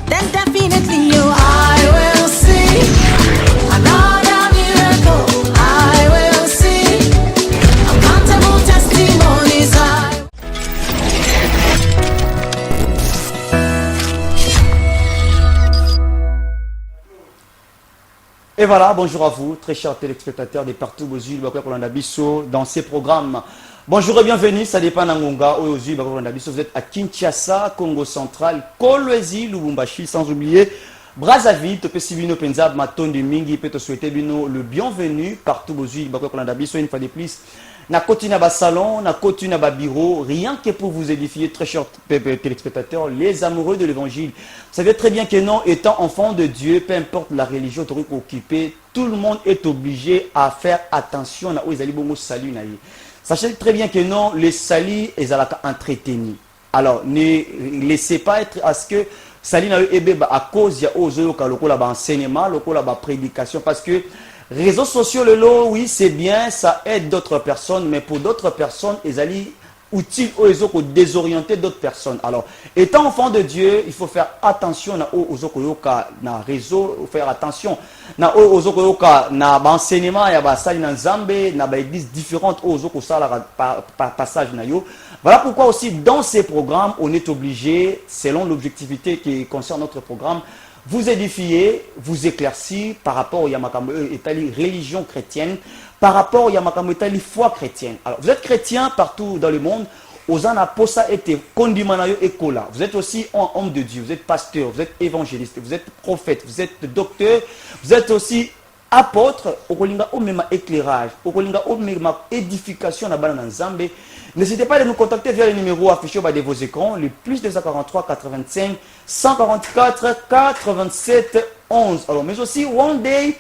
then definitely you I will see another miracle. I will see uncountable testimonies. Et voilà, bonjour à vous, très chers téléspectateurs de partout aux îles Bakola dans ces programmes. Bonjour et bienvenue, ça dépend d'Angonga, aux îles Bakola. Vous êtes à Kinshasa, Congo central, Kolwezi, Lubumbashi, sans oublier Brazzaville, Topesivino, Penzab, Matondi, Mingi, peut souhaiter le bienvenu partout aux îles Bakola. Une fois de plus, na côté na salon, na côté na bureau, rien que pour vous édifier, très chers téléspectateurs, les amoureux de l'évangile. Vous savez très bien que non, étant enfant de Dieu, peu importe la religion occupée, tout le monde est obligé à faire attention à où ils salut. Sachez très bien que non, les salis ils sont entretenus. Alors, ne laissez pas être à ce que salut à cause il y a enseignement, prédication, parce que réseaux sociaux, oui, c'est bien, ça aide d'autres personnes, mais pour d'autres personnes, ils allaient utile pour désorienter d'autres personnes. Alors, étant enfant de Dieu, il faut faire attention aux réseaux, faire attention aux enseignements, il y a Zambé, des églises différentes aux passage. Voilà pourquoi aussi dans ces programmes, on est obligé, selon l'objectivité qui concerne notre programme, vous édifier, vous éclaircir par rapport à Yamakambo Etali religion chrétienne, par rapport à Yamakambo Etali foi chrétienne. Alors, vous êtes chrétien partout dans le monde, Osana Posa était Kondimanayo Ekola. Vous êtes aussi un homme de Dieu, vous êtes pasteur, vous êtes évangéliste, vous êtes prophète, vous êtes docteur, vous êtes aussi apôtre, Okolinga Omema éclairage, Okolinga Omema édification à Banana Zambé. N'hésitez pas à nous contacter via le numéro affiché au bas de vos écrans, le plus 243 85 144 87 11. Alors, mais aussi, one day,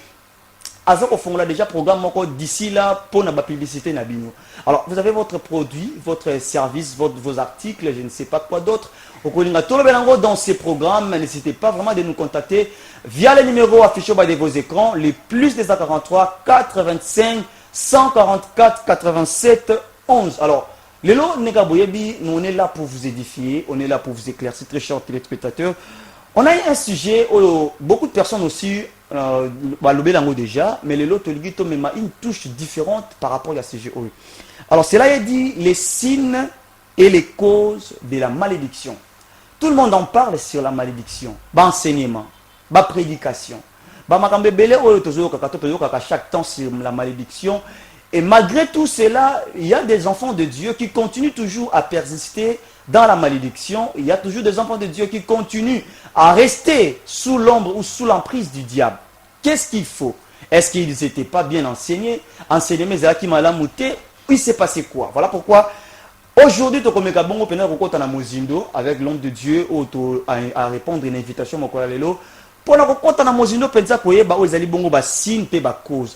avec au fond là déjà programme d'ici là pour la publicité Nabino. Alors, vous avez votre produit, votre service, vos articles, je ne sais pas quoi d'autre. Dans ces programmes, n'hésitez pas vraiment de nous contacter via le numéro affiché au bas de vos écrans, le plus 243 85 144 87 11. Alors, Lelo Negaboyebi, nous on est là pour vous édifier, on est là pour vous éclaircir, très chers téléspectateurs. On a un sujet où beaucoup de personnes aussi, l'obé déjà, mais Lelo Toligito même une touche différente par rapport à ce sujet. Alors cela est dit, les signes et les causes de la malédiction. Tout le monde en parle sur la malédiction, enseignement, prédication. Chaque temps sur la malédiction. Et malgré tout cela, il y a des enfants de Dieu qui continuent toujours à persister dans la malédiction. Il y a toujours des enfants de Dieu qui continuent à rester sous l'ombre ou sous l'emprise du diable. Qu'est-ce qu'il faut? Est-ce qu'ils n'étaient pas bien enseignés? Enseignés, mais il s'est passé quoi? Voilà pourquoi aujourd'hui, avec l'homme de Dieu à répondre à une invitation.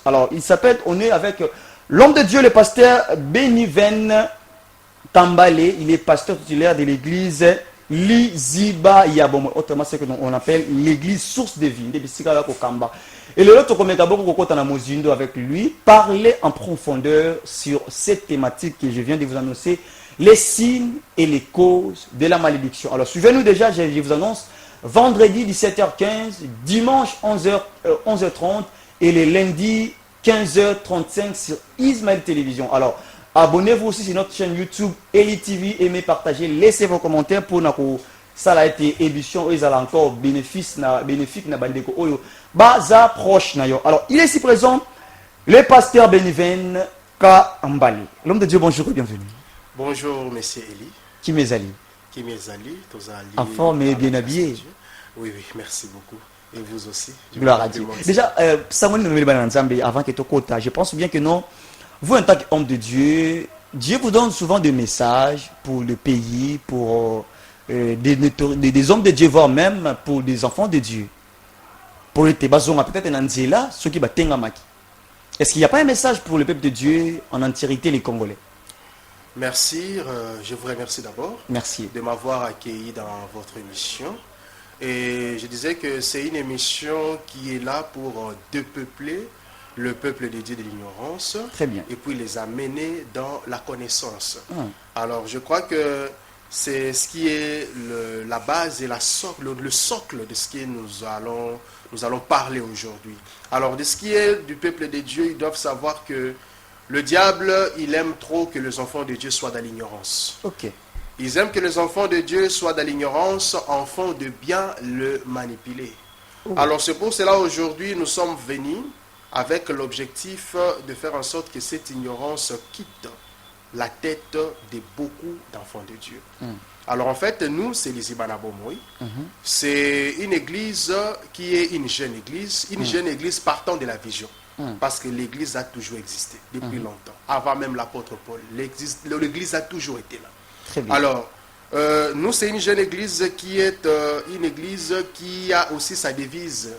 Alors, il s'appelle, on est avec l'homme de Dieu, le pasteur Beniven Tambale. Il est pasteur titulaire de l'église Liziba Yabomo. Autrement, c'est ce qu'on appelle l'église source de vie. Et le autre, avec lui, parler en profondeur sur cette thématique que je viens de vous annoncer, les signes et les causes de la malédiction. Alors, suivez-nous déjà, je vous annonce, vendredi 17h15, dimanche 11h30 et le lundi 15h35 sur Ismaël Télévision. Alors, abonnez-vous aussi sur notre chaîne YouTube Eli TV, aimez, partagez, laissez vos commentaires pour que ça a été édition et ça a encore bénéfique na bandeko oyo baza proche na yo. Alors, il est ici présent le pasteur Beniven Kambale. L'homme de Dieu, bonjour et bienvenue. Bonjour, monsieur Eli. Qui m'est Ali? Qui m'est Ali, en forme et bien habillé. Oui, oui, merci beaucoup. Et vous aussi. Gloire à Dieu. Déjà, avant que tu côté, je pense bien que non, vous en tant qu'homme de Dieu, Dieu vous donne souvent des messages pour le pays, pour des hommes de Dieu, voire même pour des enfants de Dieu. Pour les tébazons, peut-être un anzela, ceux qui battent Tengamaki. Est-ce qu'il n'y a pas un message pour le peuple de Dieu en entièreté, les Congolais? Merci, je vous remercie d'abord. Merci de m'avoir accueilli dans votre émission. Et je disais que c'est une émission qui est là pour dépeupler le peuple de Dieu de l'ignorance. Très bien. Et puis les amener dans la connaissance. Alors je crois que c'est ce qui est la base et le socle de ce que nous allons parler aujourd'hui. Alors, de ce qui est du peuple de Dieu, ils doivent savoir que le diable, il aime trop que les enfants de Dieu soient dans l'ignorance. Ok. Ils aiment que les enfants de Dieu soient dans l'ignorance afin de bien le manipuler. Oh. Alors, c'est pour cela aujourd'hui, nous sommes venus avec l'objectif de faire en sorte que cette ignorance quitte la tête de beaucoup d'enfants de Dieu. Alors en fait, nous, c'est les Ibanabomoy. C'est une église qui est une jeune église partant de la vision. Parce que l'église a toujours existé depuis longtemps. Avant même l'apôtre Paul, l'église a toujours été là. Très bien. Alors, nous, c'est une jeune église qui est une église qui a aussi sa devise.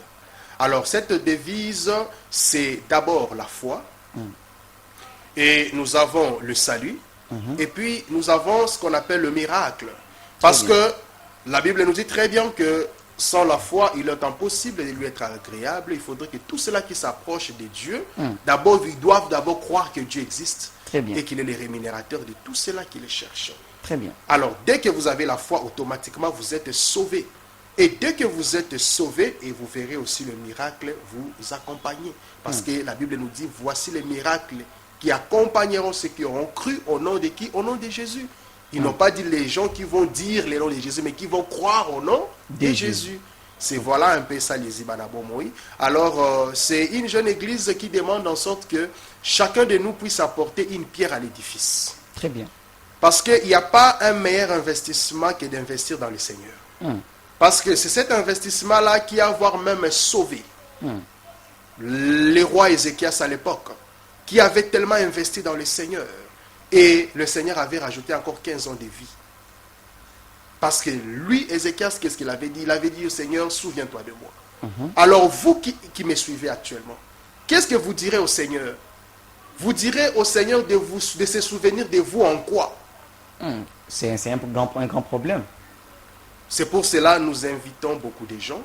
Alors, cette devise, c'est d'abord la foi. Et nous avons le salut. Et puis, nous avons ce qu'on appelle le miracle. Parce que la Bible nous dit très bien que sans la foi, il est impossible de lui être agréable. Il faudrait que tous ceux-là qui s'approchent de Dieu, d'abord, ils doivent d'abord croire que Dieu existe. Très bien. Et qu'il est le rémunérateur de tous ceux-là qui le cherchent. Très bien. Alors, dès que vous avez la foi, automatiquement, vous êtes sauvé. Et dès que vous êtes sauvé, et vous verrez aussi le miracle vous accompagner. Parce que la Bible nous dit, voici les miracles qui accompagneront ceux qui auront cru au nom de qui? Au nom de Jésus. Ils n'ont pas dit les gens qui vont dire le nom de Jésus, mais qui vont croire au nom de Jésus. C'est voilà un peu ça les Ibanabomoy. Alors, c'est une jeune église qui demande en sorte que chacun de nous puisse apporter une pierre à l'édifice. Très bien. Parce qu'il n'y a pas un meilleur investissement que d'investir dans le Seigneur. Parce que c'est cet investissement-là qui a voire même sauvé le roi Ézéchias à l'époque, qui avait tellement investi dans le Seigneur. Et le Seigneur avait rajouté encore 15 ans de vie. Parce que lui, Ézéchias, qu'est-ce qu'il avait dit? Il avait dit au Seigneur, souviens-toi de moi. Alors vous qui me suivez actuellement, qu'est-ce que vous direz au Seigneur? Vous direz au Seigneur de se souvenir de vous en quoi? C'est un grand problème. C'est pour cela que nous invitons beaucoup de gens.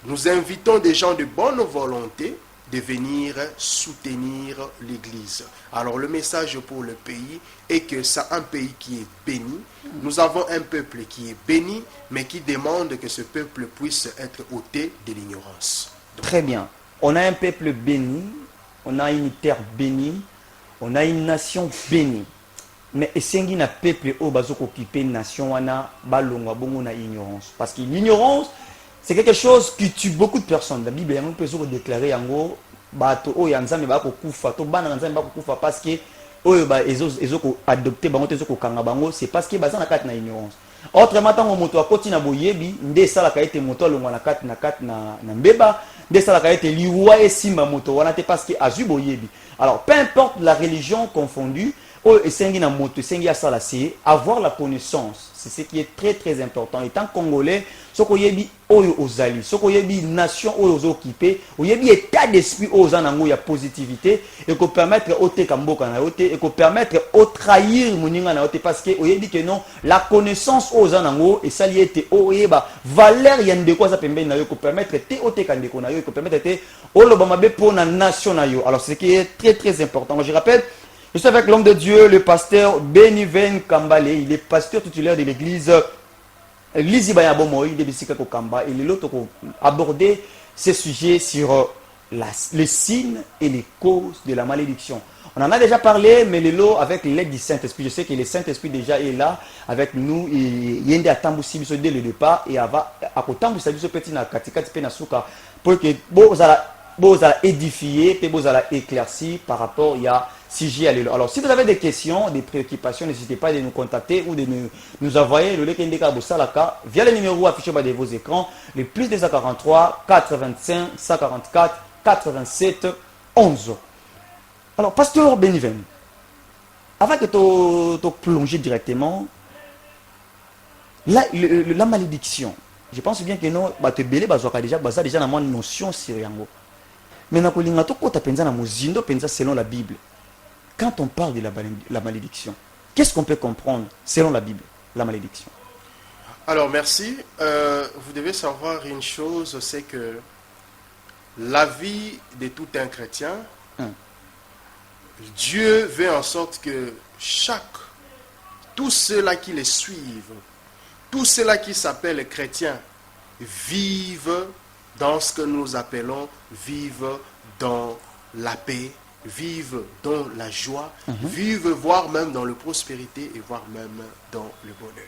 Nous invitons des gens de bonne volonté de venir soutenir l'Église. Alors le message pour le pays est que c'est un pays qui est béni. Nous avons un peuple qui est béni, mais qui demande que ce peuple puisse être ôté de l'ignorance. Très bien. On a un peuple béni, on a une terre bénie, on a une nation bénie. Mais esengi na peuple au bazo occupé nation wana balongwa bongo na ignorance. Parce que l'ignorance, c'est quelque chose qui tue beaucoup de personnes. La Bible yango peut se déclarer yango bato o yanzame ba ko kufa to bana nzambe ba ko kufa parce que oyo ba ezo ko adopter bango te ko kanga bango, c'est parce que baza na kati na ignorance. Autrement tango moto akoti na boyebi nde sala ka ete moto alongwa na kati na mbeba nde sala ka ete liwa esimba moto wana te parce que azu boyebi. Alors peu importe la religion confondue, avoir la connaissance, c'est ce qui est très très important. Étant congolais, ce qu'on yebi oyo ozali, ce qu'on yebi nation oyo occupé, yebi état d'esprit aux anango ya positivité et qu'on permettre au te kamboka na yote et qu'on permettre au trahir moninga na yote parce que yebi que non la connaissance aux anango et ça lié te oyeba valeur yande quoi ça pembe na yo qu'on permettre te au te kandeko na yo qu'on permettre te olobama be pour na nation na yo. Alors ce qui est très très important. Je rappelle. Je suis avec l'homme de Dieu, le pasteur Beniven Kambale. Il est pasteur titulaire de l'église Lizibayabomoy de Bissika Kokamba. Il est l'autre pour aborder ce sujet sur les signes et les causes de la malédiction. On en a déjà parlé, mais le lot avec l'aide du Saint-Esprit. Je sais que le Saint-Esprit déjà est là avec nous. Il y a un tamboussi dès le départ et à tamboussi petit na katikati pe na suka pour que vous allez édifier et vous allez éclaircir par rapport à sujet. Alors, si vous avez des questions, des préoccupations, n'hésitez pas à nous contacter ou de nous envoyer le lien via le numéro affiché bas de vos écrans, le plus 243 85 144 87 11. Alors, pasteur Beniven, avant que tu plonges directement, la malédiction, je pense bien que nous, déjà une notion sur yango. Mais selon la Bible, quand on parle de la malédiction, qu'est-ce qu'on peut comprendre selon la Bible, la malédiction? Alors, merci. Vous devez savoir une chose, c'est que la vie de tout un chrétien, Dieu veut en sorte que chaque tous ceux-là qui les suivent, tous ceux-là qui s'appellent chrétiens, vivent dans ce que nous appelons vivent dans la paix, vivent dans la joie, vivent voire même dans la prospérité et voire même dans le bonheur.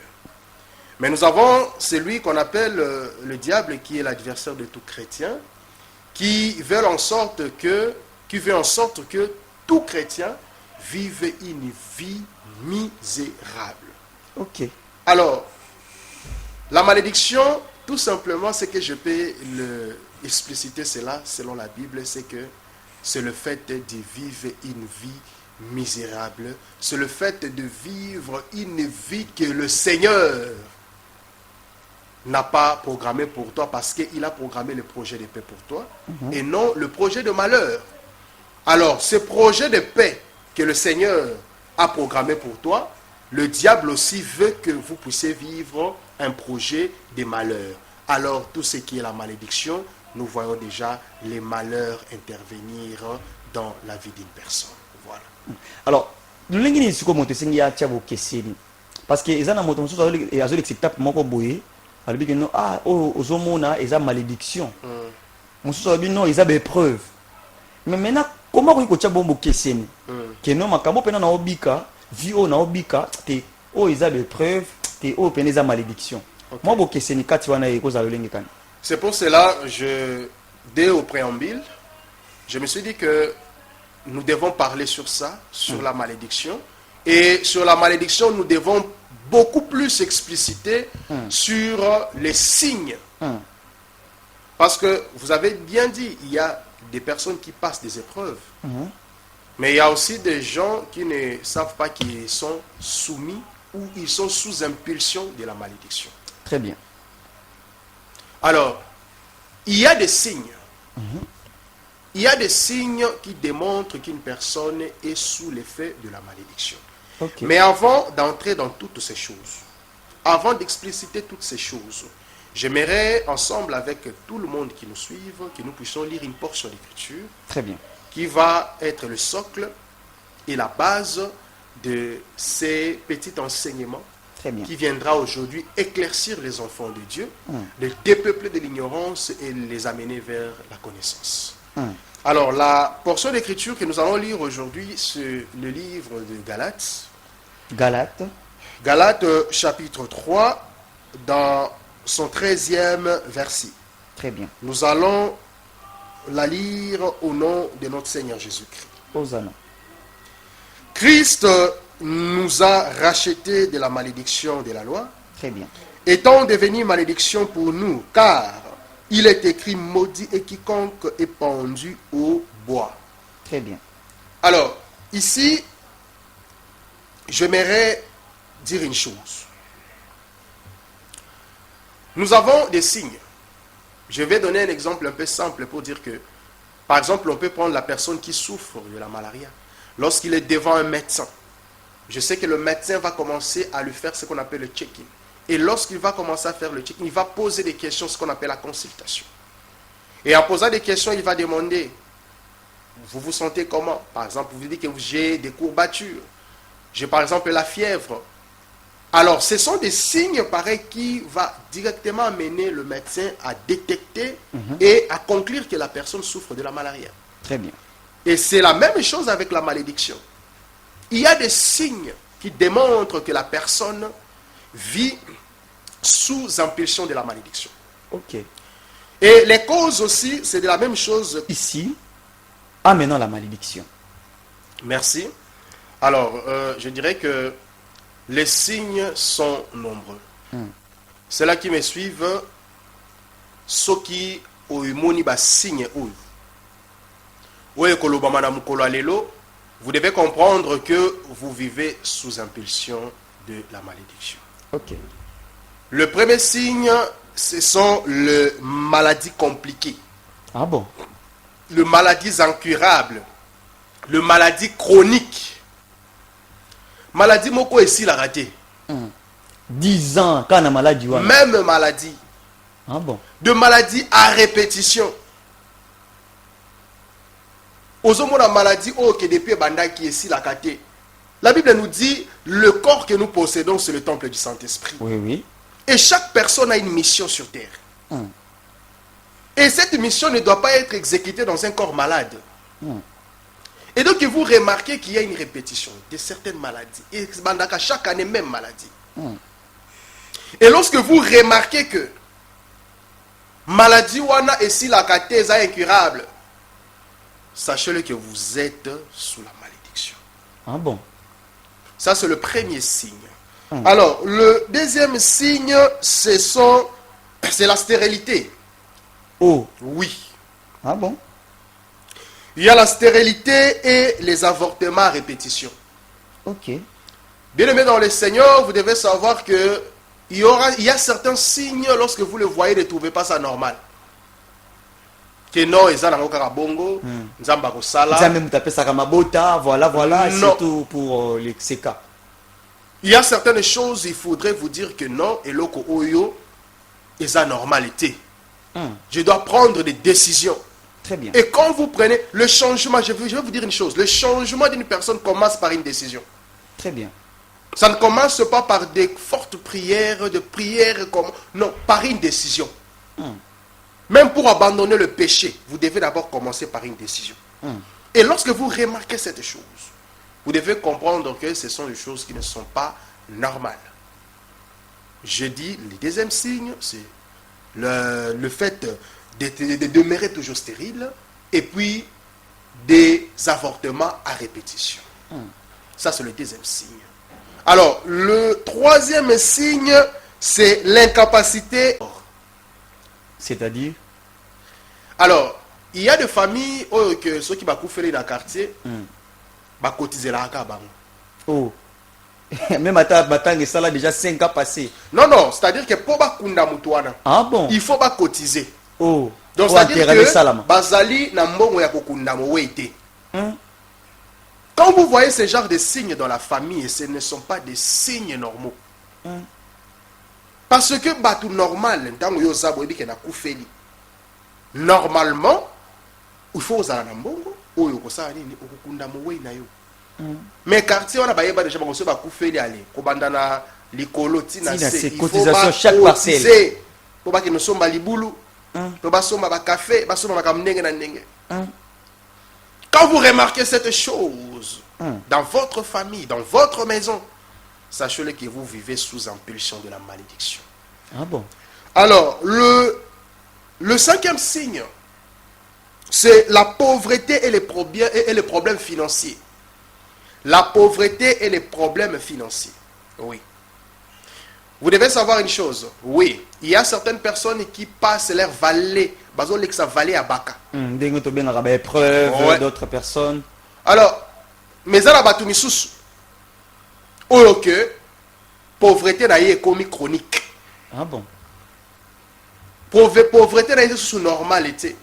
Mais nous avons celui qu'on appelle le diable, qui est l'adversaire de tout chrétien, qui veut en sorte que tout chrétien vive une vie misérable. Ok. Alors, la malédiction, tout simplement, c'est que je peux expliciter cela selon la Bible, c'est que c'est le fait de vivre une vie misérable, c'est le fait de vivre une vie que le Seigneur n'a pas programmé pour toi, parce qu'il a programmé le projet de paix pour toi et non le projet de malheur. Alors, ce projet de paix que le Seigneur a programmé pour toi, le diable aussi veut que vous puissiez vivre un projet de malheur. Alors, tout ce qui est la malédiction, nous voyons déjà les malheurs intervenir dans la vie d'une personne. Voilà. Alors, nous avons dit que parce que les gens ont accepté mon boye, alors que non, ah, aux hommes, ils ont malédiction. On se dit non, ils ont des preuves. Mais maintenant, comment vous pouvez bon question que non, ma camo pena na obika, vio na obika, te oh ils ont des preuves, te oh pena ils ont malédiction. Moi bon question quand tu vas na eko za lolenge kan. C'est pour cela, dès au préambule, je me suis dit que nous devons parler sur ça, sur la malédiction. Et sur la malédiction, nous devons beaucoup plus expliciter sur les signes. Parce que vous avez bien dit, il y a des personnes qui passent des épreuves. Mais il y a aussi des gens qui ne savent pas qu'ils sont soumis ou ils sont sous impulsion de la malédiction. Très bien. Alors, il y a des signes. Il y a des signes qui démontrent qu'une personne est sous l'effet de la malédiction. Okay. Mais avant d'entrer dans toutes ces choses, avant d'expliciter toutes ces choses, j'aimerais ensemble avec tout le monde qui nous suive, que nous puissions lire une portion d'écriture. Très bien. Qui va être le socle et la base de ces petits enseignements. Très bien. Qui viendra aujourd'hui éclaircir les enfants de Dieu, les dépeupler de l'ignorance et les amener vers la connaissance. Alors, la portion d'écriture que nous allons lire aujourd'hui, c'est le livre de Galates. Galates, chapitre 3, dans son 13e verset. Très bien. Nous allons la lire au nom de notre Seigneur Jésus-Christ. Hosanna. Christ nous a rachetés de la malédiction de la loi. Très bien. Étant devenu malédiction pour nous, car il est écrit maudit et quiconque est pendu au bois. Très bien. Alors, ici, j'aimerais dire une chose. Nous avons des signes. Je vais donner un exemple un peu simple pour dire que, par exemple, on peut prendre la personne qui souffre de la malaria. Lorsqu'il est devant un médecin, je sais que le médecin va commencer à lui faire ce qu'on appelle le check-in. Et lorsqu'il va commencer à faire le check-in, il va poser des questions, ce qu'on appelle la consultation. Et en posant des questions, il va demander, vous vous sentez comment? Par exemple, vous dites que j'ai des courbatures. J'ai par exemple la fièvre. Alors, ce sont des signes pareils qui vont directement amener le médecin à détecter et à conclure que la personne souffre de la malaria. Très bien. Et c'est la même chose avec la malédiction. Il y a des signes qui démontrent que la personne vit sous impulsion de la malédiction. Ok. Et les causes aussi, c'est de la même chose. Ici, amenant la malédiction. Merci. Alors, je dirais que les signes sont nombreux. Ceux-là qui me suivent, ceux qui ont eu des signes, vous devez comprendre que vous vivez sous impulsion de la malédiction. Ok. Le premier signe, ce sont les maladies compliquées. Ah bon? Les maladies incurables. Les maladies chroniques. Maladie moko ici la raté. 10 ans quand on a maladie. Même maladie. Ah bon? De maladies à répétition. Aux hommes la maladie oh que depuis banda qui ici la raté. La Bible nous dit, le corps que nous possédons, c'est le temple du Saint-Esprit. Oui, oui. Et chaque personne a une mission sur terre. Et cette mission ne doit pas être exécutée dans un corps malade. Et donc, vous remarquez qu'il y a une répétition de certaines maladies. Et chaque année, même maladie. Et lorsque vous remarquez que maladie wana et si la cathèse est incurable, sachez-le que vous êtes sous la malédiction. Ah bon? Ça, c'est le premier signe. Alors, le deuxième signe, c'est la stérilité. Oh. Oui. Ah bon? Il y a la stérilité et les avortements à répétition. Ok. Bien-aimés dans le Seigneur, vous devez savoir que il y a certains signes, lorsque vous le voyez, ne trouvez pas ça normal. Que non, ils ont un bongo, ils ont un sala. Ils ont même tapé ça comme mabota, voilà, Non. surtout pour les CK. Il y a certaines choses, il faudrait vous dire que non, et loko oyo, ils ont normalité. Je dois prendre des décisions. Très bien. Et quand vous prenez le changement, je vais vous dire une chose, le changement d'une personne commence par une décision. Très bien. Ça ne commence pas par des fortes prières, non, par une décision. Même pour abandonner le péché, vous devez d'abord commencer par une décision. Et lorsque vous remarquez cette chose, vous devez comprendre que ce sont des choses qui ne sont pas normales. Je dis, le deuxième signe, c'est le fait de demeurer toujours stérile, et puis des avortements à répétition. Ça, c'est le deuxième signe. Alors, le troisième signe, c'est l'incapacité. C'est-à-dire? Alors, il y a des familles, ceux qui vont couper dans le quartier, vont cotiser la banque. Oh. Même à Batang, ça là déjà 5 ans passés. Non, non, c'est-à-dire que pour bakunda mutuana, Ah bon? il faut cotiser. Oh. Donc, Oh, c'est-à-dire enterrer que Salama. bazali na mbongo ya kokunda moweite. Quand vous voyez ce genre de signes dans la famille, ce ne sont pas des signes normaux. Parce que tout normal, normalement, il faut aux anambongo, ou mais quartier, on a des gens qui ont fait aller, kobandana likolo tina c'est cotisation chaque parcelle. Pour pas que nous sommes liboulou, pour pas sommes ba café, ba sommes ba ndenge na ndenge. Quand vous remarquez cette chose dans votre famille, dans votre maison, sachez-le que vous vivez sous impulsion de la malédiction. Ah bon? Alors, le cinquième signe, c'est la pauvreté et les problèmes financiers. La pauvreté et les problèmes financiers. Oui. Vous devez savoir une chose. Oui, il y a certaines personnes qui passent leur vallée, à Baka. Épreuve d'autres personnes. Alors, mais ça, la misusu. Ou que pauvreté na est comme chronique. Ah bon? Pauvreté na est sous normalité.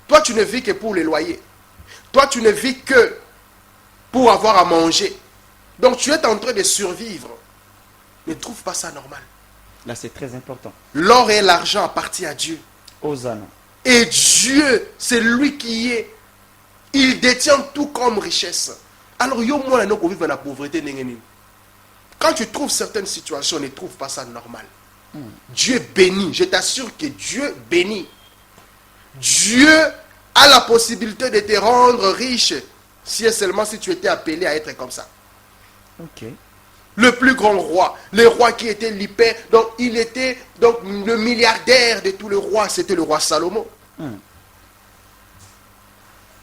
Toi, tu ne vis que pour les loyers. Toi, tu ne vis que pour avoir à manger. Donc, tu es en train de survivre. Ne trouve pas ça normal. Là, c'est très important. L'or et l'argent appartiennent à Dieu. Hosanna. Et Dieu, c'est lui qui est. Il détient tout comme richesse. Alors, yo moi, nous vivons dans la pauvreté. Quand tu trouves certaines situations, ne trouve pas ça normal. Dieu bénit. Je t'assure que Dieu bénit. Dieu a la possibilité de te rendre riche si et seulement si tu étais appelé à être comme ça. Ok. Le plus grand roi, le roi qui était l'hyper, donc il était donc le milliardaire de tous les rois, c'était le roi Salomon.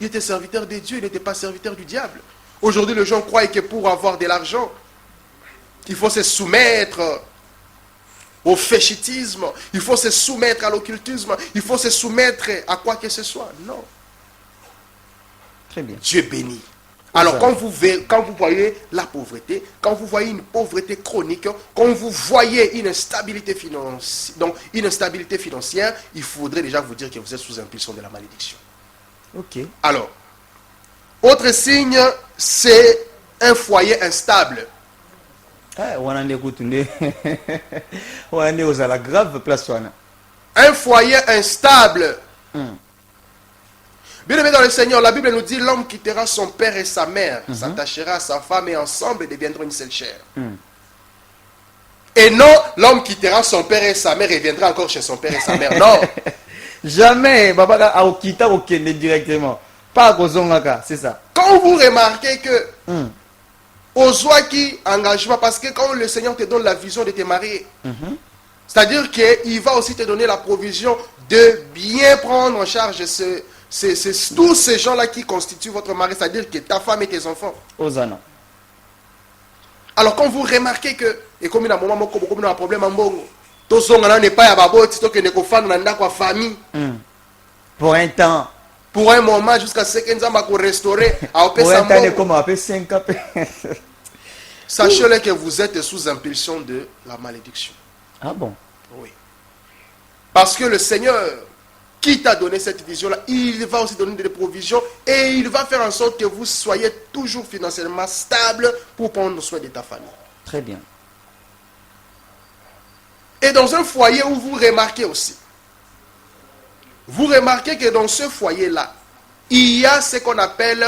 Il était serviteur de Dieu, il n'était pas serviteur du diable. Aujourd'hui, les gens croient que pour avoir de l'argent, il faut se soumettre au féchitisme, il faut se soumettre à l'occultisme, il faut se soumettre à quoi que ce soit. Non. Très bien. Dieu bénit. Alors quand vous voyez la pauvreté, quand vous voyez une pauvreté chronique, quand vous voyez une instabilité financière, il faudrait déjà vous dire que vous êtes sous impulsion de la malédiction. Ok. Alors, autre signe, c'est un foyer instable. On a la grave place. Un foyer instable. Bien aimé dans le Seigneur, la Bible nous dit l'homme quittera son père et sa mère, s'attachera à sa femme et ensemble deviendront une seule chair. Et non, l'homme quittera son père et sa mère et viendra encore chez son père et sa mère. Non. Jamais baba aokita okende directement. Pas kozongaka, c'est ça. Quand vous remarquez que Ozwaki engagement, parce que quand le Seigneur te donne la vision de te marier, c'est-à-dire qu'il va aussi te donner la provision de bien prendre en charge tous ces gens-là qui constituent votre mari, c'est-à-dire que ta femme et tes enfants. Ozana. Alors quand vous remarquez que, et comme il y a un moment où il y a un problème en bon, tout ce monde n'est pas à baboti, tout ce qui n'est pas famille. Pour un temps. Pour un moment, jusqu'à ce que nous allons restaurer, pour un temps, comme on 5 ans. Sachez-le que vous êtes sous impulsion de la malédiction. Ah bon? Oui. Parce que le Seigneur, qui t'a donné cette vision-là, il va aussi donner des provisions et il va faire en sorte que vous soyez toujours financièrement stable pour prendre soin de ta famille. Très bien. Et dans un foyer où vous remarquez aussi, vous remarquez que dans ce foyer-là, il y a ce qu'on appelle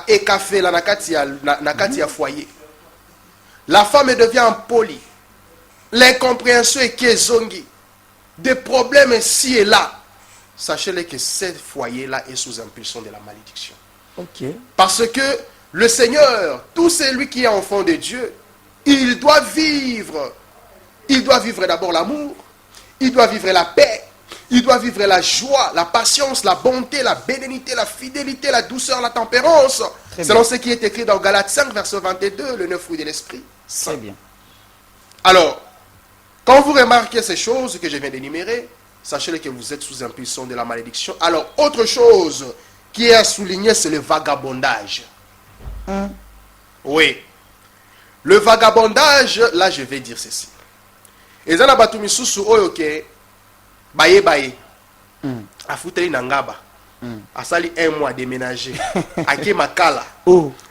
écafé na kati ya foyer. La femme devient polie. L'incompréhension est kezongi. Des problèmes ici et là. Sachez-le que ce foyer-là est sous impulsion de la malédiction. Ok. Parce que le Seigneur, tout celui qui est enfant de Dieu, il doit vivre. Il doit vivre d'abord l'amour. Il doit vivre la paix. Il doit vivre la joie, la patience, la bonté, la bénignité, la fidélité, la douceur, la tempérance. Selon ce qui est écrit dans Galates 5, verset 22, le 9 fruits de l'esprit. Très bien. Alors, quand vous remarquez ces choses que je viens d'énumérer, sachez que vous êtes sous impulsion de la malédiction. Alors, autre chose qui est à souligner, c'est le vagabondage. Oui. Le vagabondage, là, je vais dire ceci. Et ça, baye baye afuteli na ngaba asali 1 mois déménager ake makala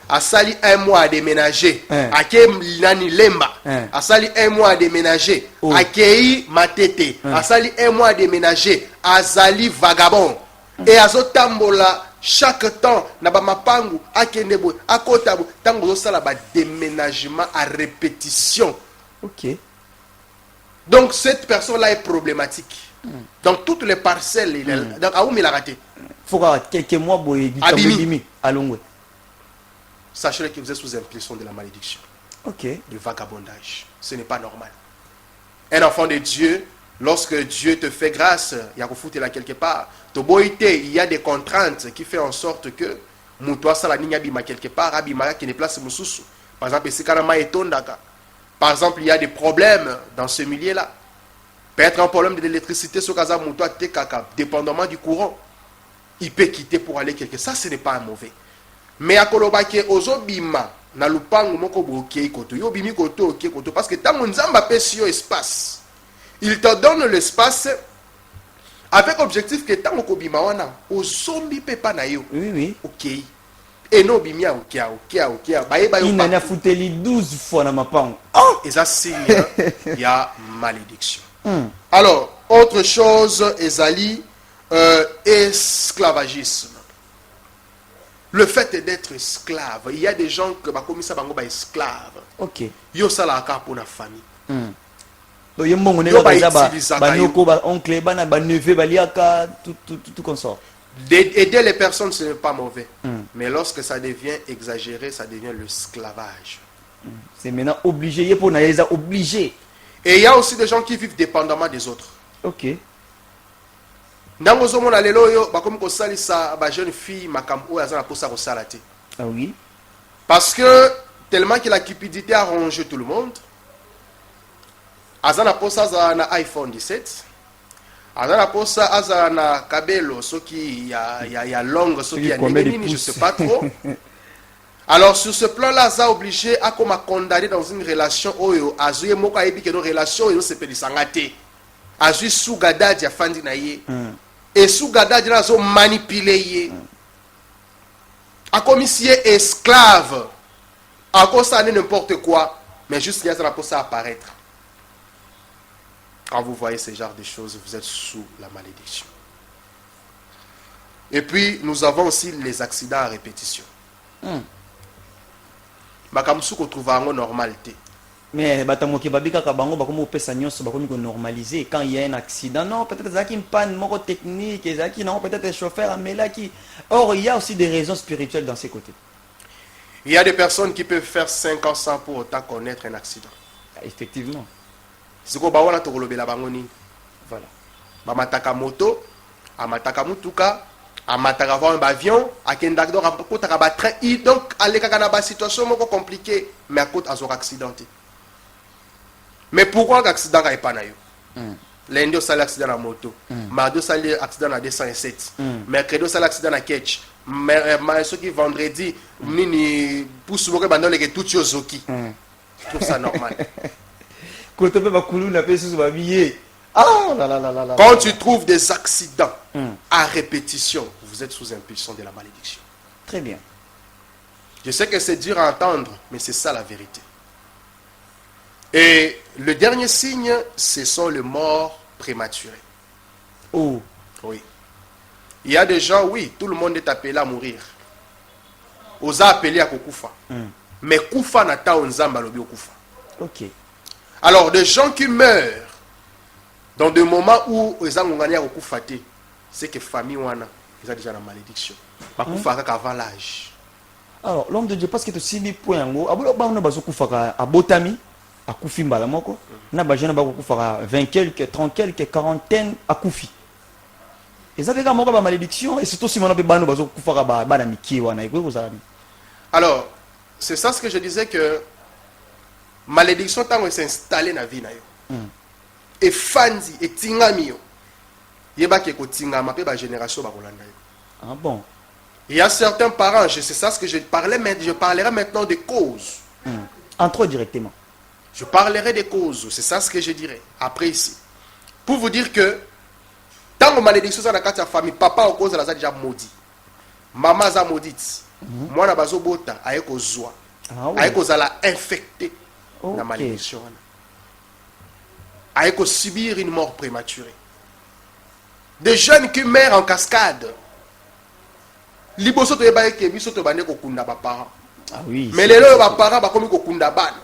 asali 1 mois déménager ake nani lemba asali 1 mois déménager akei matete asali 1 mois déménager azali vagabond et azotambola chaque temps na ba mapangu akende boy akota bo tango sala ba déménagement à répétition. Ok. Donc cette personne-là est problématique. Dans toutes les parcelles, donc à où il a raté. Faut quelques mois boy Abimi. Alongwe. Sachez que vous êtes sous impulsion de la malédiction. Ok. Du vagabondage. Ce n'est pas normal. Un enfant de Dieu, lorsque Dieu te fait grâce, il y a foutre là quelque part. Il y a des contraintes qui font en sorte que Moutoua Salani abima quelque part, abima qui ne place Moussoussou. Par exemple, ici Kanama et Tondaka. Par exemple, il y a des problèmes dans ce milieu-là. Peut-être un problème d'électricité sur Kaza Moutoua Tekaka, dépendamment du courant. Il peut quitter pour aller quelque part. Ça, ce n'est pas un mauvais. Mais à Kolobake, Ozobima, na lupango moko boke koto, yo bimi koto ok koto, parce que tant Nzamba pesio espace, il te donne l'espace avec objectif que tant okobima wana, ozombi pe pa na yo. Oui, oui. Ok. Et non bimia ok. Il n'en a fouteli 12 fois dans ma pangue. Oh! Et ça signe, il y a malédiction. Alors, autre chose, Ezali, esclavagisme. Le fait d'être esclave, il y a des gens qui comme ça bango ba esclave. Ok. Yo sala ka pour la famille. Donc il y a mon oncle, neveu, tout comme ça. Aider les personnes, ce n'est pas mauvais. Mais lorsque ça devient exagéré, ça devient l'esclavage. C'est maintenant obligé, pour les obligé. Et il y a aussi des gens qui vivent dépendamment des autres. Ok. Jeune fille, Ah oui. parce que tellement que la cupidité a rongé tout le monde, Azana posa na iPhone 17. Azana posa azana kabelo, ce qui y a longue, ce qui a je sais pas trop. Alors sur ce plan-là, Aza obligé à comme condamner dans une relation oyo, azuye moko ayebi que nos relations yo se pedi sangate. Azuye sugada dia fandi na ye. Et sugada dia zo manipuler ye. A comme si esclave. À cause ça n'importe quoi, mais juste qu'il y a ça pour ça apparaître. Quand vous voyez ce genre de choses, vous êtes sous la malédiction. Et puis, nous avons aussi les accidents à répétition. Makamsu ko trouve en normalité. Mais batamoki babika kabango bakomo pesa nyonso bakomi ko normaliser quand il y a un accident. Non, peut-être zaki une panne moko technique, zaki non, peut-être un chauffeur amela qui. Or, il y a aussi des raisons spirituelles dans ces côtés. Il y a des personnes qui peuvent faire 5 ans sans pour autant connaître un accident. Effectivement. C'est quoi bawana to kolobela bango ni. Voilà. Ba mataka moto, amataka mutuka, amataka avoir un avion, akendak donc akota ba train, donc aleka kana ba situation moko compliquée, mais à cause azor accidenté. Mais pourquoi l'accident n'est pas naïf? Lundi, on a l'accident à moto. Mardi, on a l'accident à 207. Mercredi, on a l'accident à Ketch. Vendredi, on pousse le bandon et tout yozoki. Je trouve ça normal. Quand tu trouves des accidents à répétition, vous êtes sous impulsion de la malédiction. Très bien. Je sais que c'est dur à entendre, mais c'est ça la vérité. Et le dernier signe, ce sont les morts prématurées. Oh. Oui. Il y a des gens, oui, tout le monde est appelé à mourir. Osa appelé à Kokufa. Mais Kufa n'a pas un zamba lobi Kufa. Ok. Alors, des gens qui meurent dans des moments où ils ont gagné à Kokufa, c'est que famille wana, ils ont déjà la malédiction. Bakufa avant l'âge. Alors, l'homme de Dieu, parce que tu sais, il point en haut, abolo ba on a bazo kufa à Botami. À Koufi Mbalamoko, na bajana ba kufara 20 quelques, 30 quelques, quarantaine à Koufi. Et ça fait quand même malédiction et surtout si on a bano bazo kufara ba na miki wana iko kozala. Alors, c'est ça ce que je disais que malédiction tant s'est installée dans la vie na yo. Et fandi et tingami yo. Yeba ke ko tingama pe ba génération ba kolanda yo. Ah bon. Il y a certains parents, c'est ça ce que je parlais, mais je parlerai maintenant des causes. Entre directement. Je parlerai des causes, c'est ça ce que je dirais. Après ici. Pour vous dire que, tant que malédiction dans la famille, papa au cause de la déjà maudit. Maman a maudite. Moi, na bazo bota, aïe ko zoa. Aïe ko zala infecté. La malédiction. Aïe ko subir une mort prématurée. Des jeunes qui meurent en cascade. Liboso to yeba ke biso to bande ko kunda ba parents. Ah oui. Mais les leurs parents ba komi ko kunda ban.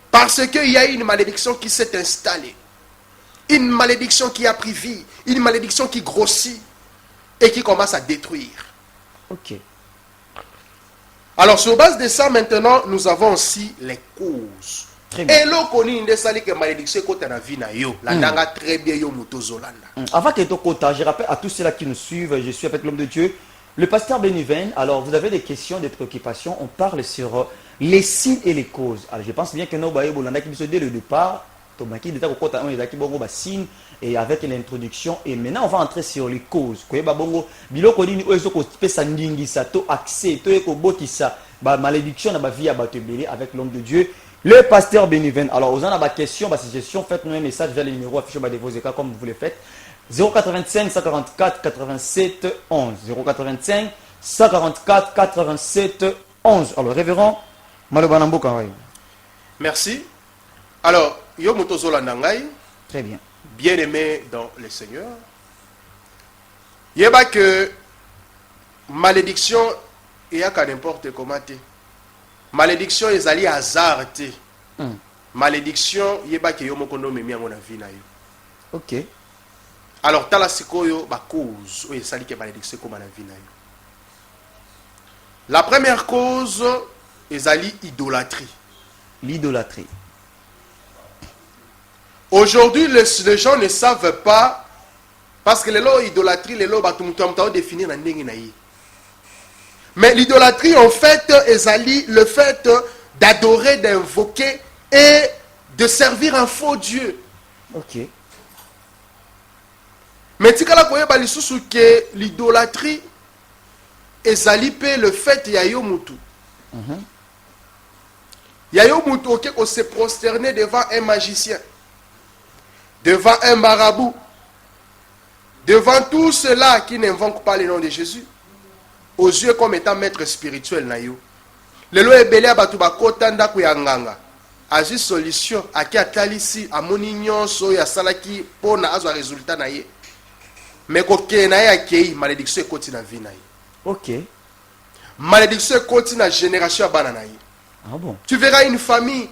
Parce qu'il y a une malédiction qui s'est installée. Une malédiction qui a pris vie. Une malédiction qui grossit et qui commence à détruire. Ok. Alors, sur base de ça, maintenant, nous avons aussi les causes. Très bien. Et là, on a que malédiction côté la vie na yo. La danga très bien yo muto zolanda. Avant que tu je rappelle à tous ceux-là qui nous suivent, je suis avec l'homme de Dieu, le pasteur Béniven. Alors, vous avez des questions, des préoccupations. On parle sur les signes et les causes. Alors, je pense bien que nous, dès le départ, et avec l'introduction, et maintenant on va entrer sur les causes. Malédiction avec l'homme de Dieu, le pasteur Béniven. Alors, vous en avez des questions, suggestions, faites-nous un message vers le numéro affiché de vos écarts comme vous le faites. 085 144 87 11. 085 144 87 11. Alors, révérend Malobanambo Kawai. Merci. Alors, yo mutozola nangai. Très bien. Bien aimé dans le Seigneur. Yeba que malédiction il y a qu'à n'importe comment. Malédiction est allée hasard. Malédiction yeba que yo mokono memi ngona vie na yo. Ok. Alors tala sikoyo ba cause o esali que malédiction comme na vie na yo. La première cause est allée idolâtrie. L'idolâtrie. Aujourd'hui, les gens ne savent pas, parce que les lois idolâtrie, les lois ont définir la ndenge. Mais l'idolâtrie, en fait, est le fait d'adorer, d'invoquer et de servir un faux Dieu. Ok. Mais si vous que l'idolâtrie est le fait de Yayo Moutou. Yayo Moutou qui se prosterner devant un magicien, devant un marabout, devant tous ceux-là qui n'invoquent pas le nom de Jésus, aux yeux comme étant maître spirituel na yo. Le lo ebele abatu bakota ndako ya nganga. Azi solution aki atalisi amoni nyonso ya salaki pona azwa résultat na ye. Mais quand il y a malédiction est dans la vie. Ok. Malédiction est dans la génération à banana. Ah bon? Tu verras une famille,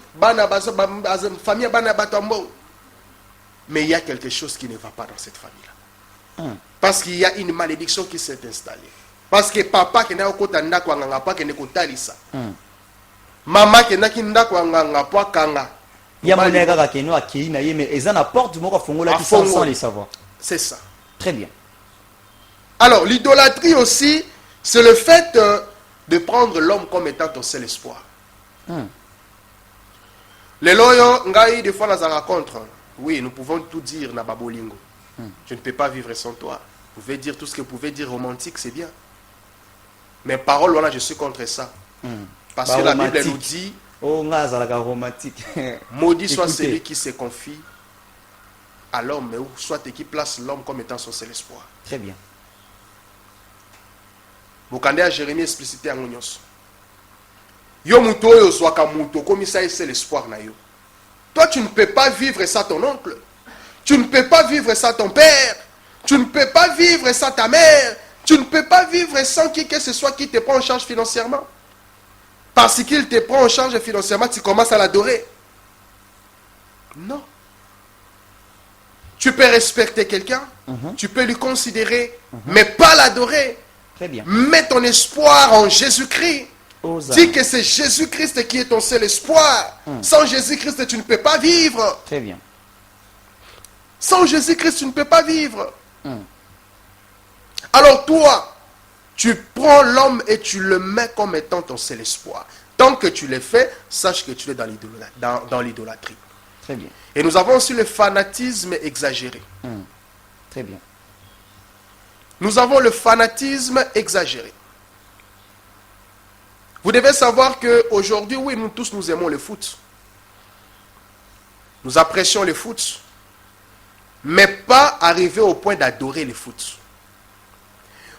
mais il y a quelque chose qui ne va pas dans cette famille-là. Parce qu'il y a une malédiction qui s'est installée. Parce que papa qui n'a pas de papa qui n'a pas de maman qui n'a pas de Il y a mon égard qui a qui mais ils ont la porte du mot sans les savoir. C'est ça. Très bien. Alors, l'idolâtrie aussi, c'est le fait de prendre l'homme comme étant ton seul espoir. Les loyaux, des fois, nous en contre. Oui, nous pouvons tout dire na babolingo. Je ne peux pas vivre sans toi. Vous pouvez dire tout ce que vous pouvez dire romantique, c'est bien. Mais parole, voilà, je suis contre ça. Parce que la Bible nous dit, oh, romantique. Maudit soit celui qui se confie à l'homme, ou soit qui place l'homme comme étant son seul espoir. Très bien. Vous avez à Jérémie explicité en Ognos. Yo muto yo zwaka muto comme ça c'est l'espoir na yo. Toi tu ne peux pas vivre ça ton oncle. Tu ne peux pas vivre ça ton père. Tu ne peux pas vivre ça ta mère. Tu ne peux pas vivre sans qui que ce soit qui te prend en charge financièrement. Parce qu'il te prend en charge financièrement, tu commences à l'adorer. Non. Tu peux respecter quelqu'un, tu peux lui considérer, mais pas l'adorer. Très bien. Mets ton espoir en Jésus-Christ. Dis que c'est Jésus-Christ qui est ton seul espoir. Sans Jésus-Christ, tu ne peux pas vivre. Très bien. Sans Jésus-Christ, tu ne peux pas vivre. Alors toi, tu prends l'homme et tu le mets comme étant ton seul espoir. Tant que tu le fais, sache que tu es dans l'idolâtrie. Très bien. Et nous avons aussi le fanatisme exagéré. Très bien. Nous avons le fanatisme exagéré. Vous devez savoir qu'aujourd'hui, oui, nous tous, nous aimons le foot. Nous apprécions le foot. Mais pas arriver au point d'adorer le foot.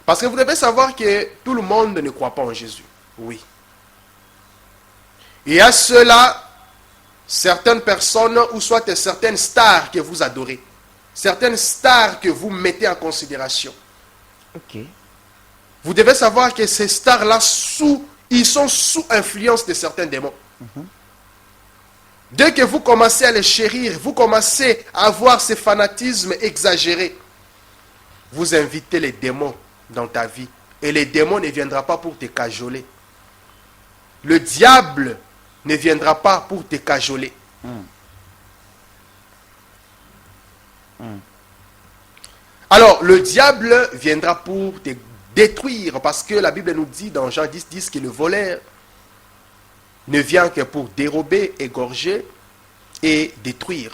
Parce que vous devez savoir que tout le monde ne croit pas en Jésus. Oui. Il y a ceux-là, certaines personnes, ou soit certaines stars que vous adorez. Certaines stars que vous mettez en considération. Ok. Vous devez savoir que ces stars-là, ils sont sous influence de certains démons. Dès que vous commencez à les chérir, vous commencez à avoir ce fanatisme exagéré, vous invitez les démons dans ta vie. Et les démons ne viendront pas pour te cajoler. Le diable ne viendra pas pour te cajoler. Alors, le diable viendra pour te détruire, parce que la Bible nous dit dans Jean 10 que le voleur ne vient que pour dérober, égorger et détruire.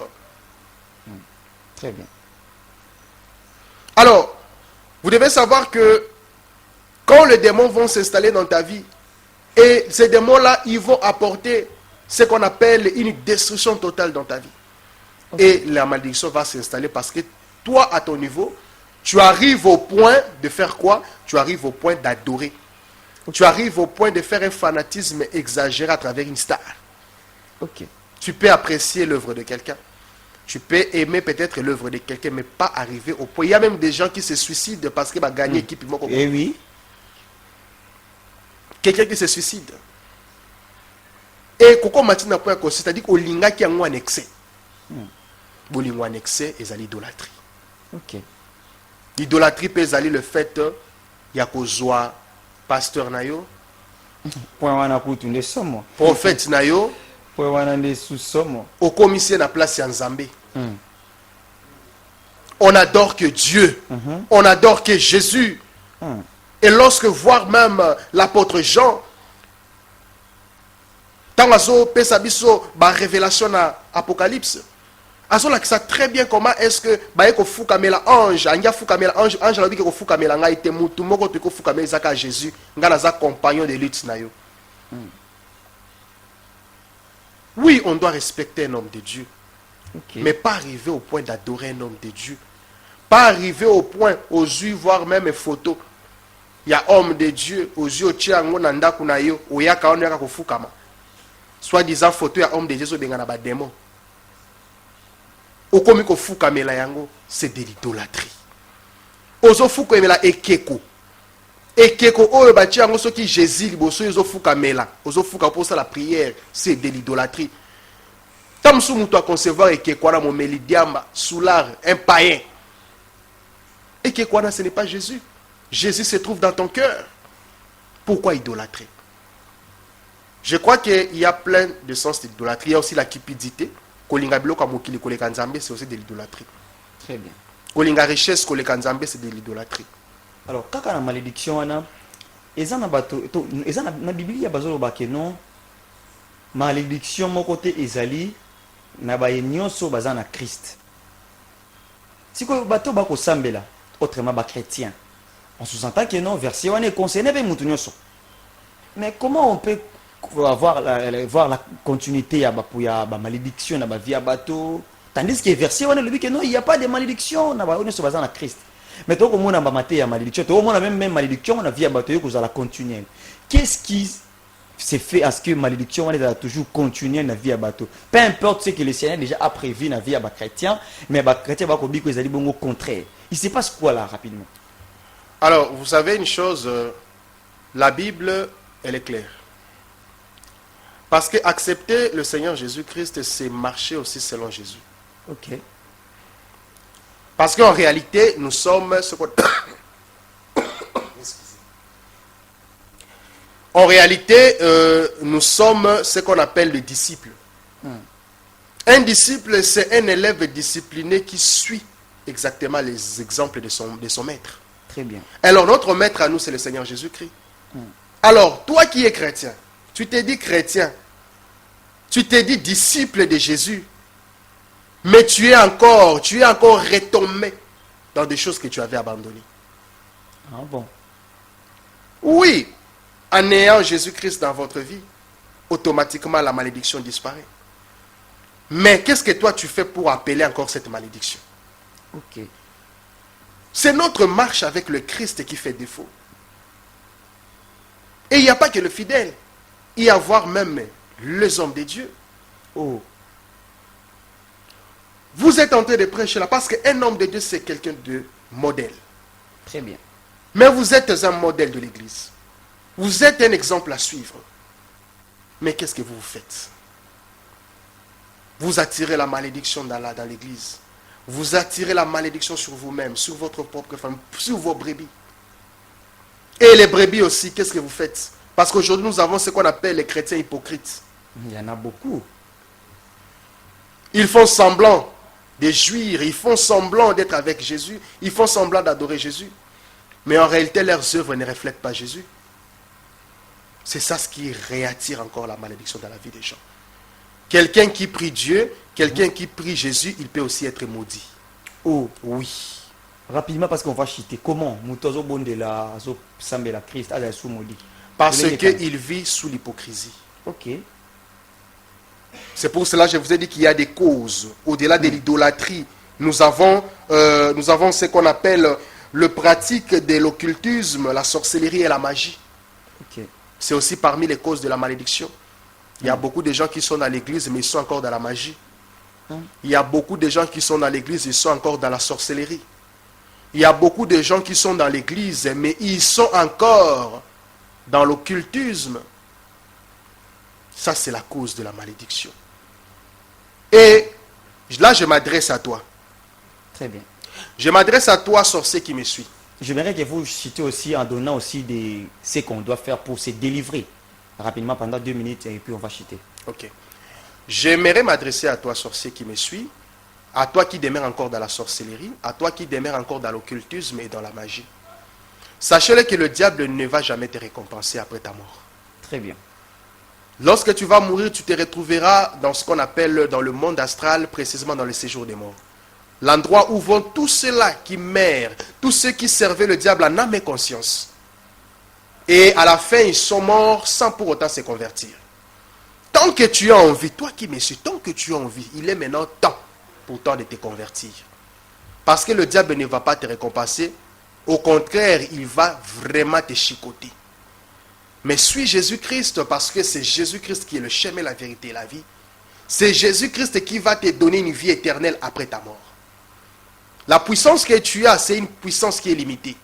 Très bien. Alors, vous devez savoir que quand les démons vont s'installer dans ta vie, et ces démons-là, ils vont apporter ce qu'on appelle une destruction totale dans ta vie. Okay. Et la malédiction va s'installer parce que toi, à ton niveau, tu arrives au point de faire quoi? Tu arrives au point d'adorer. Okay. Tu arrives au point de faire un fanatisme exagéré à travers une star. Okay. Tu peux apprécier l'œuvre de quelqu'un. Tu peux aimer peut-être l'œuvre de quelqu'un, mais pas arriver au point. Il y a même des gens qui se suicident parce qu'ils vont gagner équipe. Eh oui. Quelqu'un qui se suicide. Et Koko Matina point c'est-à-dire qu'au linga qui a un excès. Au linga en excès, ils ont l'idolâtrie. Ok. L'idolâtrie peut aller le fait il y a qu'au pasteur nayo. Point wana kutu nde somo. Prophète nayo. Point wana nde sous somo. Au commissaire na place en Zambé. On adore que Dieu. On adore que Jésus. Et lorsque voir même l'apôtre Jean, dans la révélation à Apocalypse, il sait très bien comment est-ce que ange a dit que Jésus, compagnon de lutte. Oui, on doit respecter un homme de Dieu, mais pas arriver au point d'adorer un homme de Dieu. Pas arriver au point, aux yeux, voir même une photo. Il y a homme de Dieu, aux yeux, soit disant photo, il y a homme de Dieu, il démon. C'est de l'idolâtrie. ozofuka emela ekeko. Ekeko oyo bati yango soki Jésus liboso ozofuka mela, ozofuka pour ça la prière, c'est de l'idolâtrie. Tam sou muto a concevoir ekeko na momeli diamba, soulard, un païen. Ekeko na ce n'est pas Jésus. Jésus se trouve dans ton cœur. Pourquoi idolâtrer? Je crois qu'il y a plein de sens d'idolâtrie. Il y a aussi la cupidité. Kolinga biloko mokili koleka nzambe, c'est aussi de l'idolâtrie. Très bien. Kolinga richesse koleka nzambe, c'est de l'idolâtrie. Alors, kaka na malédiction wana, eza na bato, eza na Biblia bazolo bake non, malédiction mon côté ezali na ba nyonso baza na Christ. Siko bato bako sambela, autrement ba chrétien. On sous-entend que non, verset wana concerné be mutu nyonso. Mais comment on peut voir la continuité ya ba malédiction na ba vie ya bato, tandis que verset wana le dit que non, il n'y a pas de malédiction na ba nyonso baza na Christ. Mais toi, comme on a maté à malédiction, toi, on a même malédiction, on a vu à bataille que vous allez continuer. Qu'est-ce qui s'est fait à ce que malédiction, on a toujours continué dans la vie à bateau? Peu importe ce que le Seigneur déjà a prévu dans la vie à chrétien, mais les chrétiens va dire qu'ils allaient au contraire. Il se passe quoi là rapidement? Alors, vous savez une chose, la Bible, elle est claire. Parce que accepter le Seigneur Jésus-Christ, c'est marcher aussi selon Jésus. Ok. Parce qu'en réalité, nous sommes ce qu'on... En réalité, nous sommes ce qu'on appelle le disciple. Un disciple, c'est un élève discipliné qui suit exactement les exemples de son maître. Très bien. Alors, notre maître à nous, c'est le Seigneur Jésus-Christ. Alors, toi qui es chrétien, tu t'es dit chrétien, tu t'es dit disciple de Jésus, mais tu es encore retombé dans des choses que tu avais abandonnées. Ah bon? Oui, en ayant Jésus-Christ dans votre vie, automatiquement la malédiction disparaît. Mais qu'est-ce que toi tu fais pour appeler encore cette malédiction? Ok. C'est notre marche avec le Christ qui fait défaut. Et il n'y a pas que le fidèle. Il y a voire même les hommes de Dieu. Oh. Vous êtes en train de prêcher là parce qu'un homme de Dieu, c'est quelqu'un de modèle. Très bien. Mais vous êtes un modèle de l'Église. Vous êtes un exemple à suivre. Mais qu'est-ce que vous faites? Vous attirez la malédiction dans l'Église. Vous attirez la malédiction sur vous-même, sur votre propre femme, sur vos brebis. Et les brebis aussi, qu'est-ce que vous faites? Parce qu'aujourd'hui, nous avons ce qu'on appelle les chrétiens hypocrites. Il y en a beaucoup. Ils font semblant de jouir, ils font semblant d'être avec Jésus, ils font semblant d'adorer Jésus. Mais en réalité, leurs œuvres ne reflètent pas Jésus. C'est ça ce qui réattire encore la malédiction dans la vie des gens. Quelqu'un qui prie Dieu, quelqu'un qui prie Jésus, il peut aussi être maudit. Oh. Oui. Rapidement parce qu'on va chiter. Comment? Mutozo bondela, zo sambela Christ, ala sou maudit. Parce qu'il vit sous l'hypocrisie. Ok. C'est pour cela que je vous ai dit qu'il y a des causes. Au-delà de l'idolâtrie, nous avons ce qu'on appelle le pratique de l'occultisme, la sorcellerie et la magie. Ok. C'est aussi parmi les causes de la malédiction. Il y a beaucoup de gens qui sont dans l'église, mais ils sont encore dans la magie. Il y a beaucoup de gens qui sont dans l'église, ils sont encore dans la sorcellerie. Il y a beaucoup de gens qui sont dans l'église, mais ils sont encore dans l'occultisme. Ça, c'est la cause de la malédiction. Et là, je m'adresse à toi. Très bien. Je m'adresse à toi, sorcier qui me suit. J'aimerais que vous citiez aussi en donnant aussi ce qu'on doit faire pour se délivrer. Rapidement, pendant 2 minutes, et puis on va chiter. Ok. J'aimerais m'adresser à toi, sorcier qui me suit, à toi qui demeure encore dans la sorcellerie, à toi qui demeure encore dans l'occultisme et dans la magie. Sachez-le que le diable ne va jamais te récompenser après ta mort. Très bien. Lorsque tu vas mourir, tu te retrouveras dans ce qu'on appelle dans le monde astral, précisément dans le séjour des morts. L'endroit où vont tous ceux-là qui meurent, tous ceux qui servaient le diable en âme et conscience. Et à la fin, ils sont morts sans pour autant se convertir. Tant que tu as envie, toi qui me suis, tant que tu as envie, il est maintenant temps pour toi de te convertir. Parce que le diable ne va pas te récompenser. Au contraire, il va vraiment te chicoter. Mais suis Jésus-Christ parce que c'est Jésus-Christ qui est le chemin, la vérité et la vie. C'est Jésus-Christ qui va te donner une vie éternelle après ta mort. La puissance que tu as, c'est une puissance qui est limitée.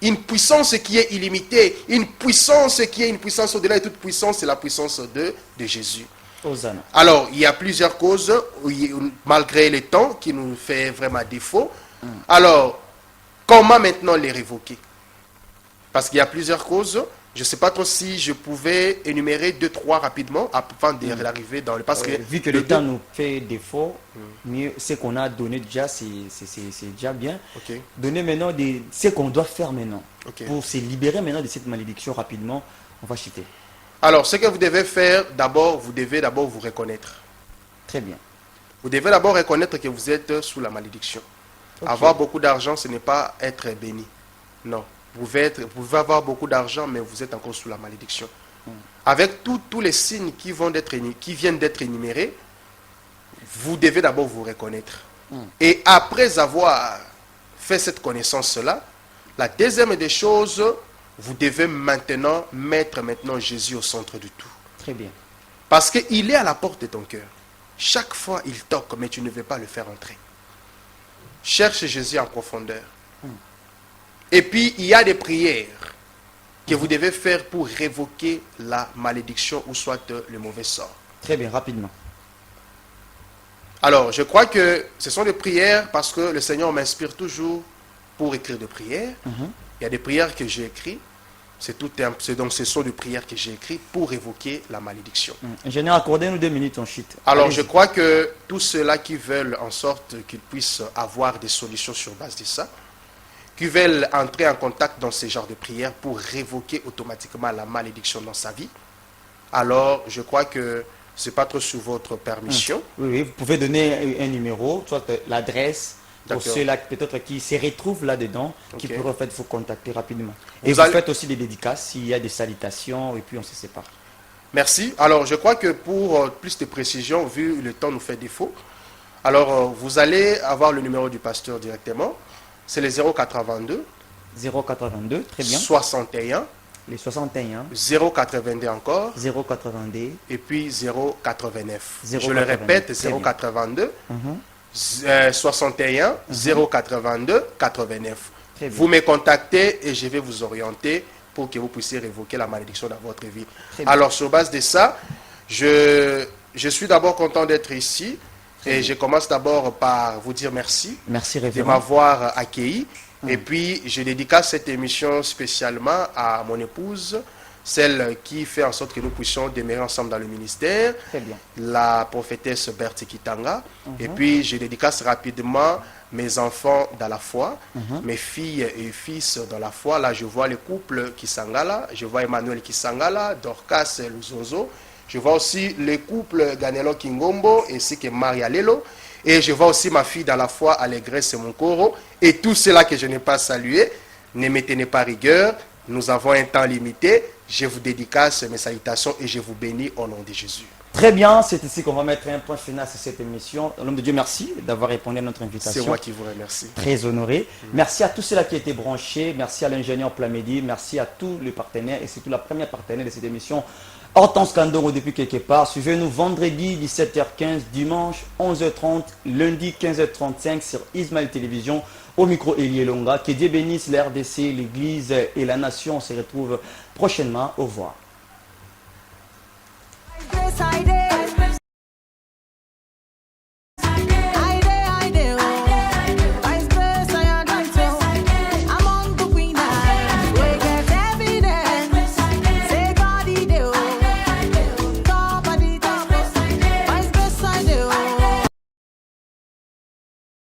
Une puissance qui est illimitée, une puissance qui est une puissance au-delà de toute puissance, c'est la puissance de Jésus. Hosanna. Alors, il y a plusieurs causes, malgré le temps qui nous fait vraiment défaut. Alors, comment maintenant les révoquer? Parce qu'il y a plusieurs causes. Je ne sais pas trop si je pouvais énumérer 2-3 rapidement avant d'arriver dans le... Parce que Vu que le temps nous fait défaut, mieux ce qu'on a donné déjà, c'est déjà bien. Ok. Donner maintenant ce qu'on doit faire maintenant. Ok. Pour se libérer maintenant de cette malédiction rapidement, on va chuter. Alors, ce que vous devez faire, d'abord, vous devez d'abord vous reconnaître. Très bien. Vous devez d'abord reconnaître que vous êtes sous la malédiction. Ok. Avoir beaucoup d'argent, ce n'est pas être béni. Non. Vous pouvez avoir beaucoup d'argent, mais vous êtes encore sous la malédiction. Avec tous les signes qui viennent d'être énumérés, vous devez d'abord vous reconnaître. Et après avoir fait cette connaissance-là, la deuxième des choses, vous devez maintenant mettre Jésus au centre du tout. Très bien. Parce qu'il est à la porte de ton cœur. Chaque fois, il toque, mais tu ne veux pas le faire entrer. Cherche Jésus en profondeur. Et puis, il y a des prières que vous devez faire pour révoquer la malédiction ou soit le mauvais sort. Très bien, rapidement. Alors, je crois que ce sont des prières parce que le Seigneur m'inspire toujours pour écrire des prières. Il y a des prières que j'ai écrites. Donc, ce sont des prières que j'ai écrites pour révoquer la malédiction. Ingénieur, accordez-nous 2 minutes, on chute. Alors, Allez-y. je crois que tous ceux-là qui veulent en sorte qu'ils puissent avoir des solutions sur base de ça, qui veulent entrer en contact dans ce genre de prières pour révoquer automatiquement la malédiction dans sa vie, alors je crois que ce n'est pas trop sous votre permission. Oui, vous pouvez donner un numéro, soit l'adresse, pour D'accord. ceux-là peut-être qui se retrouvent là-dedans, qui Ok. pourraient en fait vous contacter rapidement. Et Vous vous allez- faites aussi des dédicaces s'il y a des salutations et puis on se sépare. Merci. Alors, je crois que pour plus de précision, vu le temps nous fait défaut, alors vous allez avoir le numéro du pasteur directement. C'est le 082 082, très bien. 61 Les 61, 082 encore 082, et puis 089. Je 089, le répète, très bien. 082 mhm, 61 082 89. Très bien. Vous me contactez et je vais vous orienter pour que vous puissiez révoquer la malédiction dans votre vie. Très bien. Alors, sur base de ça, je suis d'abord content d'être ici et je commence d'abord par vous dire merci merci de révérend. m'avoir accueilli. Et puis, je dédicace cette émission spécialement à mon épouse, celle qui fait en sorte que nous puissions demeurer ensemble dans le ministère, Très bien. la prophétesse Bertie Kitanga. Et puis, je dédicace rapidement mes enfants dans la foi, mes filles et fils dans la foi. Là, je vois le couple Kisangala, je vois Emmanuel Kisangala, Dorcas Luzonzo. Je vois aussi le couple Ganelo Kingombo ainsi que Maria Lelo. Et je vois aussi ma fille dans la foi, Allégresse Monkoro. Et tout cela que je n'ai pas salué, ne me tenez pas rigueur. Nous avons un temps limité. Je vous dédicace mes salutations et je vous bénis au nom de Jésus. Très bien, c'est ici qu'on va mettre un point final sur cette émission. L'homme de Dieu, merci d'avoir répondu à notre invitation. C'est moi qui vous remercie. Très honoré. Merci à tous ceux-là qui étaient branchés. Merci à l'ingénieur Plamedi. Merci à tous les partenaires et surtout la première partenaire de cette émission, Hortense Kandongo depuis quelque part. Suivez-nous vendredi 17h15, dimanche 11h30, lundi 15h35 sur Ismaël Télévision. Au micro, Elie Longa. Que Dieu bénisse la RDC, l'Église et la nation. On se retrouve prochainement. Au revoir. Yes, I did.